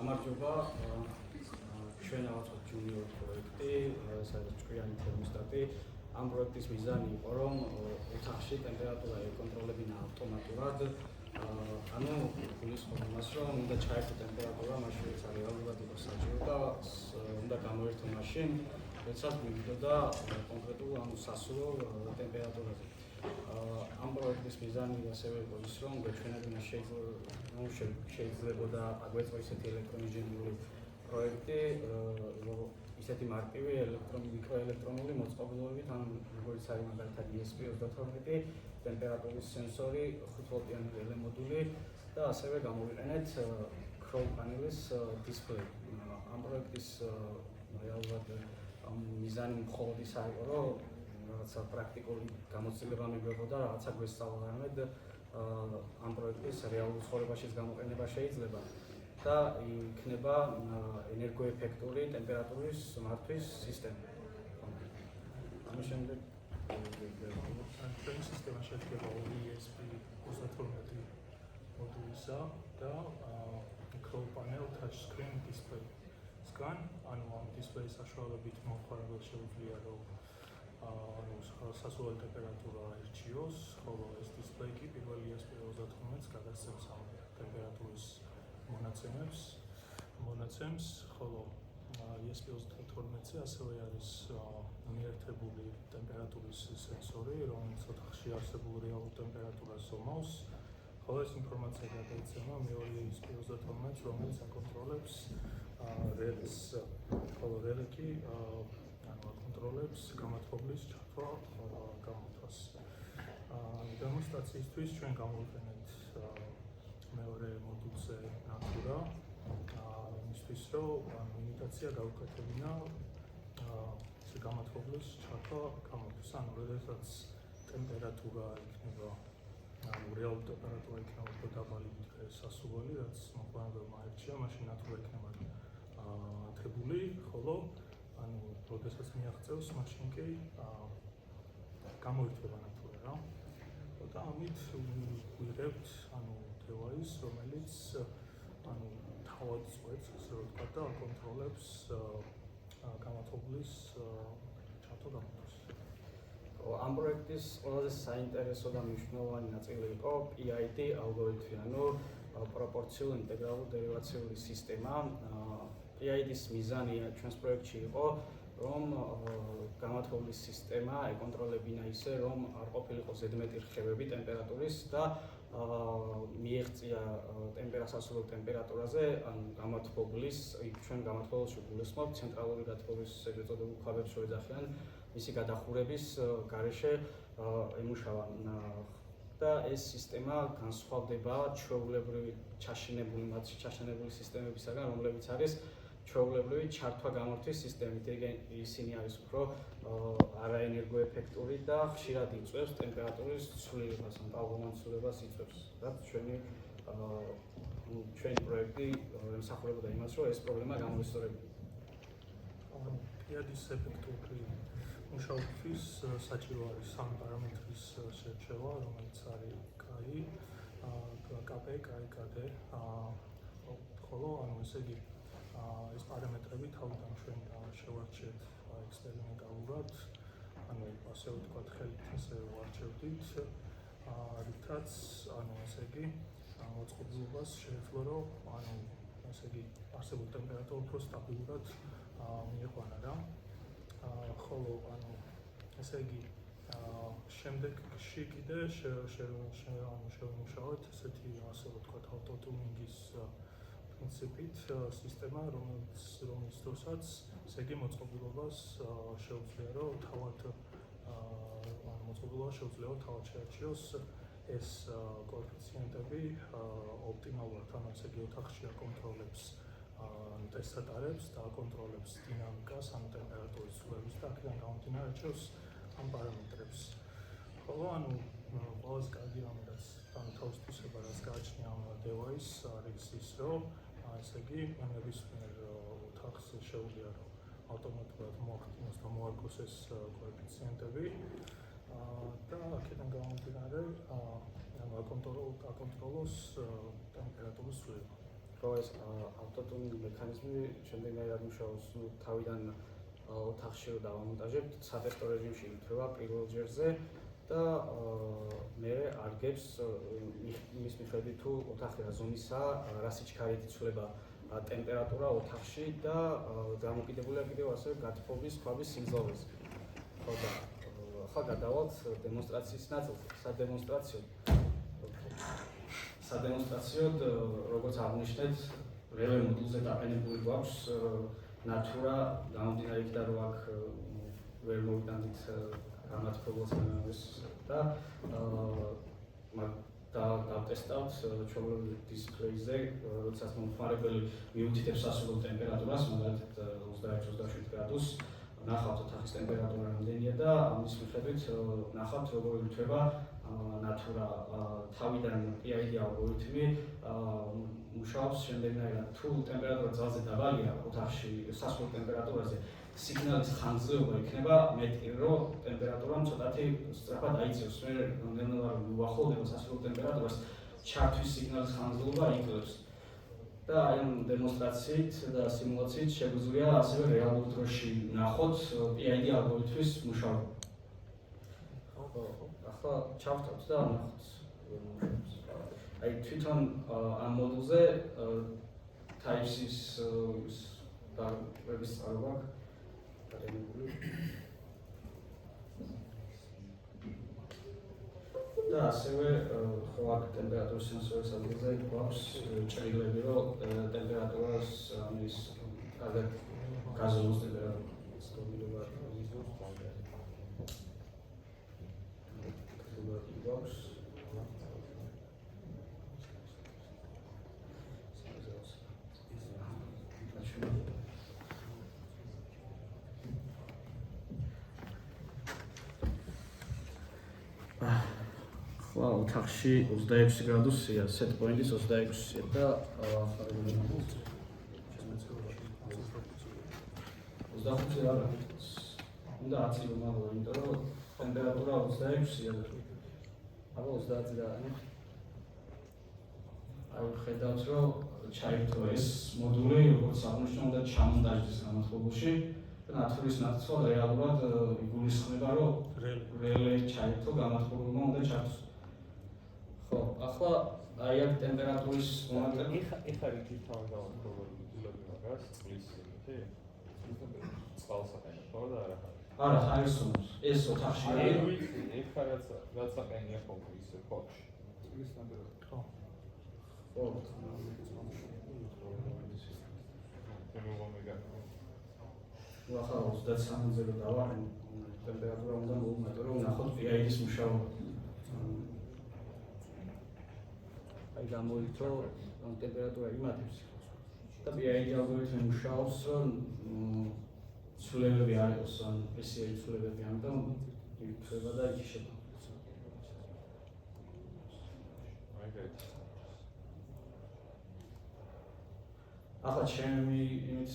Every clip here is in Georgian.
გამარჯობა ჩვენ ავაწყოთ ჯუნიორ პროექტი, სადაც ჭკვიანი თერმოსტატი. ამ პროექტის მიზანი იყო, რომ ოთახში ტემპერატურა ეკონტროლებინა ავტომატურად. ანუ გულისხმობ იმას, რომ უნდა ჩაერთო ტემპერატურა, მაშინ როცა რეალურად იყო საჭირო და უნდა გამოერთო მაშინ, როდესაც მივიდოდა კონკრეტულ სასურველ ტემპერატურაზე. ამ პროექტის მიზანი ასევე იყო ის, რომ გვეჩვენებინა შეიძლებოდა აგვეწყო ისეთი ელექტროინჟინერული პროექტი, ისეთი მარტივი მიკროელექტრონული მოწყობილობებით, როგორც არის მაგალითად ESP32 ტემპერატურის სენსორი, 5 ვოლტიანი რელე მოდული და ასევე გამოვიყენეთ Chrome პანელის დისპლეი. ამ პროექტის რეალურად მიზანი მხოლოდ ის იყო, რომ რაღაცა პრაქტიკული გამოცდილება მიგვეღო და რაღაცა გვესწავლამედ ამ პროექტის რეალურ ცხოვრებაშიც გამოყენება შეიძლება და იქნება ენერგოეფექტური ტემპერატურის მართვის სისტემა. ამის შემდეგ ჩვენი სისტემა შედგება ESP32 მოდულისა და Chrome panel touchscreen display-სგან, ანუ ამ დისპლეის საშუალებით მომხმარებელს შეუძლია რომ სასურველი ტემპერატურა ერჩიოს, ხოლო ეს დისპლეი კი პირველ ESP32-ს გადასცემს ამ ტემპერატურის მონაცემს, ხოლო ESP32-ზე ასევე არის მიერთებული ტემპერატურის სენსორი, რომელიც ოთახში არსებულ რეალურ ტემპერატურას ზომავს, ხოლო ეს ინფორმაცია გადაიცემა მეორე ESP32-ს, რომელიც აკონტროლებს რელეს, ხოლო რელე კი აკონტროლებს გამათბობლის ჩართვა გამოთვას. დემონსტრაციისთვის ჩვენ გამოვიყენეთ მეორე მოდულზე ნატურა, იმისთვის რომ იმიტაცია გავუკეთებინა გამათბობლის ჩართვა გამოთვას. ანუ როდესაც ტემპერატურა იქნება რეალური ტემპერატურა იქნება უფრო დაბალი ვიდრე სასურველი, რაც მომხმარებელმა ერჩია, მაშინ ნატურა იქნება ათებული, ხოლო როდესაც მიაღწევს, მაშინ კი გამოირთვება ნატურა რა. და ამით ვიღებთ device, რომელიც თავად წვეთს, ასე რომ ვთქვათ, და აკონტროლებს გამათბობლის ჩართვა გამოთვას. ამ პროექტის ყველაზე საინტერესო და მნიშვნელოვანი ნაწილი იყო PID ალგორითმი, ანუ პროპორციულ ინტეგრალურ დერივაციული სისტემა. PID-ის მიზანი ჩვენს პროექტში იყო, რომ გამათბობლის სისტემა ეკონტროლებინა ისე, რომ არ ყოფილიყო ზედმეტი რხევები ტემპერატურის და მიეღწია სასურველ ტემპერატურაზე, ან გამათბობლის, ჩვენ გამათბობელში გულისხმობ ცენტრალური გათბობის ეგრეთ წოდებულ ქვაბებს შეეძახიან, მისი გადახურების გარეშე ემუშავა და ეს სისტემა განსხვავდება ჩვეულებრივი ჩაშენებული სისტემებისაგან, რომლებიც არის ჩვეულებრივი ჩართვა-გამორთვის სისტემით. ისინი არის უფრო არაენერგოეფექტური და ხშირად იწვევს ტემპერატურის ცვლილებას, ან ტალღომანცვლელობას იწვევს. რაც ჩვენი პროექტი ემსახურებოდა იმას, რომ ეს პრობლემა გამოესწორებინა. PID-ის ეფექტური მუშაობისთვის საჭირო არის სამი პარამეტრის შერჩევა, რომელიც არის KP, KD, ხოლო ესე იგი ეს პარამეტრები თავიდან ჩვენ შევარჩიეთ ექსპერიმენტალურად, ასე ვთქვათ, ხელით ასე ვარჩევდით, რითაც ესე იგი მოწყობილობას შეეძლო, რომ ესე იგი არსებულ ტემპერატურა უფრო სტაბილურად მიიყვანა რა. ხოლო ესე იგი შემდეგში კიდე შევიმუშავეთ ესეთი ასე ვთქვათ ავტოტუნინგის პრინციპით სისტემა, რომლის დროსაც ესე იგი მოწყობილობას შეუძლია რომ თავად შეარჩიოს ეს კოეფიციენტები ოპტიმალურად, ესე იგი ოთახში აკონტროლებს ტესტს ატარებს და აკონტროლებს დინამიკას, ტემპერატურის ცვლილებას და აქედან გამომდინარე არჩევს ამ პარამეტრებს. ხოლო ყველაზე კარგი რამე, რაც თავისთავად რაც გააჩნია ამ device არის ის, რომ ესე იგი ნებისმიერ ოთახს შეუძლია რომ ავტომატურად მოახდინოს და მოარგოს ეს კოეფიციენტები და აქედან გამომდინარე აკონტროლოს ტემპერატურის ცვლილება. რომ ეს ავტოტუნინგ მექანიზმი შემდეგნაირად მუშაობს, თავიდან ოთახში რომ დავამონტაჟებთ, სატესტო რეჟიმში ითვლება პირველ ჯერზე და მე არგებს იმის მიხედვით თუ ოთახი რა ზომისაა, რა სიჩქარით იცვლება ტემპერატურა ოთახში და დამოკიდებულია კიდევ ასევე გათბობის ქვაბის სიმძლავრეზე. ხო და ახლა გადავალთ დემონსტრაციის ნაწილზე. სადემონსტრაციოდ, როგორც აღნიშნეთ, რელე მოდულზე დაყენებული გვაქვს ნატურა, გამომდინარე იქიდან რომ აქ ვერ მოვიტანდით გამართულებას და დავტესტავთ ჩვეულებრივ დისპლეიზე, როდესაც მომხმარებელი მიუთითებს სასურველ ტემპერატურას, მაგალითად 26-27 გრადუსს, ნახავთ ოთახის ტემპერატურა რამდენია და ამის მიხედვით ნახავთ როგორ ითვლება ნატურა. თავიდან PID ალგორითმი მუშაობს შემდეგნაირად, თუ ტემპერატურა ძალზე დაბალია ოთახში სასურველ ტემპერატურაზე, სიგნალის ხანგრძლივობა იქნება მეტი, რომ ტემპერატურამ ცოტათი სწრაფად აიწევს. მე ნელ-ნელა რომ უახლოვდება სასურველ ტემპერატურას, ჩართვის სიგნალის ხანგრძლივობა იკლებს. და აი ამ დემონსტრაციით და სიმულაციით შეგვიძლია ასევე რეალურ დროში ნახოთ PID ალგორითმის მუშაობა. ახლა ჩავთავთ და ნახოთ. აი თვითონ ამ მოდულზე Type-C-ის დარკვევის წყარო აქვს. და ასევე ხო აქ ტემპერატურის სენსორის ადგილზე გვაქვს ჭრილები, რომ ტემპერატურას ამის კარგად გაზომოს ტემპერატურას გვაქვს. ხო, ოთახში 26 გრადუსია, set point-ის 26-ია და 25 არა. უნდა აწილო მაგალითად, იმიტომ რომ ტემპერატურა 26-ია. აბა 30 და აი ხედავთ რომ ჩაირთო ეს მოდული, როგორც აღნიშნე, უნდა ჩამონტაჟდეს გამართულში და ნატურის ნაცვლად რეალურად იგულისხმება, რომ რელე ჩაირთო გამართულმა უნდა ჩართოს. ხო, ახლა აი აქ ტემპერატურის მომენტები ეხა რითი თავგანწირული მაგას წყლის იმითი? წყალსაყენო და არა. არა, ხარისხობს. ეს ოთახში არის. ეხა რაც აყენია ხოლმე ისე ფოქში. წყლის ტემპერატურა. ხო. ახლა 23-ზე რომ დავაყენო, ტემპერატურა უნდა მოვუმატო, რომ ვნახოთ PID-ის მუშაობა. აი გამოიწო ტემპერატურა იმატებს და PID ალგორითმი მუშაობს, რომ ცვლილებები არ იყოს, ან ესეა ცვლილებები, ამიტომ იფრება და იშება. ახლა ჩემი იმით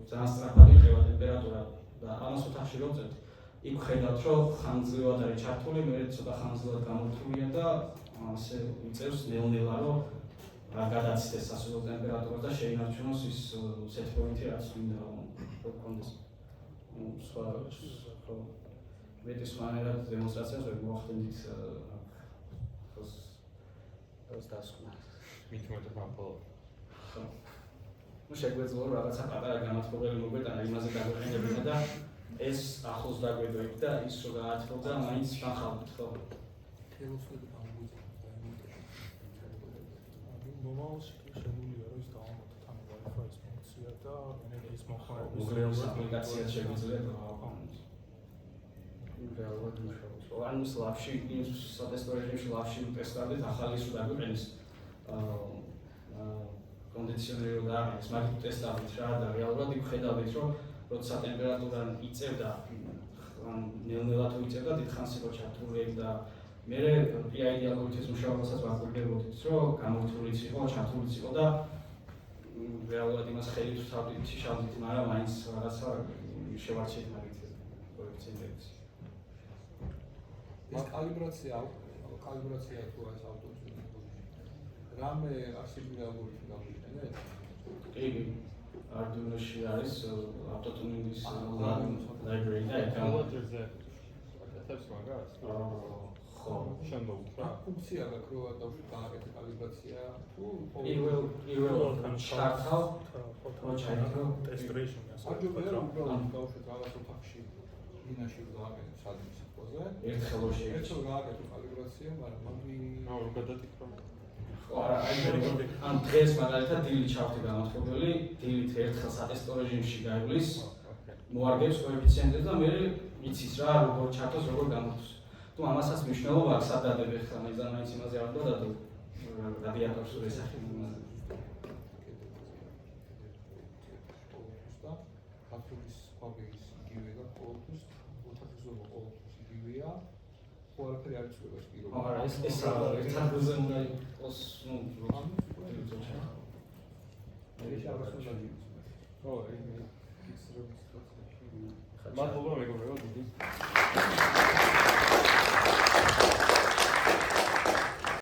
ძალიან სწრაფად იხება ტემპერატურა და ამას ოთახში რომ წერთ, იქ ხედავთ, რომ ხანგრძლივად არის ჩართული, მე ცოტა ხანგრძლივად გამორთულია და ასე იწევს ნელ-ნელა, რომ გადაცდეს სასურველ ტემპერატურას და შეინარჩუნოს ის set point-ი, რაც მინდა გქონდეს. სხვა ხო მეტის მანერად დემონსტრაციას ვერ მოახდენდით ეს დასკვნა. მithumetă acolo. Nu შეგვეძლო რაღაცა პატარა განათლებელი მოგვეტანა იმაზე დაგვეყენებინა და ეს ახლოს დაგვედოით და ის რო გაათხოვდა მაინც ნახავთ ხო? მომავალში შემიძლია რომ ის დავამატოთ ამ Wi-Fi-ის ფუნქცია და ენერგიის მოხმარების მოგრეულ აპლიკაციას შეგვიძლია დავაყენოთ. რეალურად მუშაობს. ან ლაბში ის სატესტო რეჟიმში ლაბში ტესტავდით ახალი ის დაგვეყენეს კონდიციონერი და ის მაგით ტესტავით რა და რეალურად იქ ხედავით რომ როცა ტემპერატურა იწევდა ან ნელ-ნელა თუ იწევდა დიდხანს იყო ჩართული და მე PID ალგორითმის მუშაობასაც ვაკვირდებოდით რომ გამორთულიც იყო, ჩართულიც იყო და რეალურად იმას ხელით ვთავდით, შევდით, მაგრამ მაინც რაღაცა შევარჩიეთ მაგით კოეფიციენტებს. ეს კალიბრაცია თუ ეს ავტოტუნინგ რამე არსებული ალგორითმი გამოიყენეთ? კი, Arduino-ში არის auto-tuning-ის library და ეგ Controller-ზე აკეთებს მაგას? ხო. შემოუხდა. ფუნქცია გაქვს რომ დავში გააკეთე კალიბრაცია თუ პირველ ჩართავ test regime არ ჯობია რომ უბრალოდ გავუშვით რაღაც ოთახში დინაში გააკეთე სადმისხოზე. ერთხელ შეიძლება. ერთხელ გააკეთე კალიბრაცია, მაგრამ მაგ გადატიქრო. არა, ან დღეს მაგალითად დილით ჩავხდი გამოთქმელი, დილით ერთხელ სატესტო რეჟიმში გაივლის, მოარგებს კოეფიციენტებს და მე იცის რა, როგორ ჩართოს, როგორ გამოთქოს. თუ ამასაც მნიშვნელობა აქვს, სად დადებ ახლა მაინც იმაზე არ დადო რადიატორს თუ ესახი. ქართულის ფაბიკის იგივე და ყოველთვის ოთახის ზომა ყოველთვის იგივეა. ხო არაფერი არ იცვლება პირობა. არა, ეს ერთად გულზე უნდა იყოს, ნუ მადლობა მეგობრებო დიდი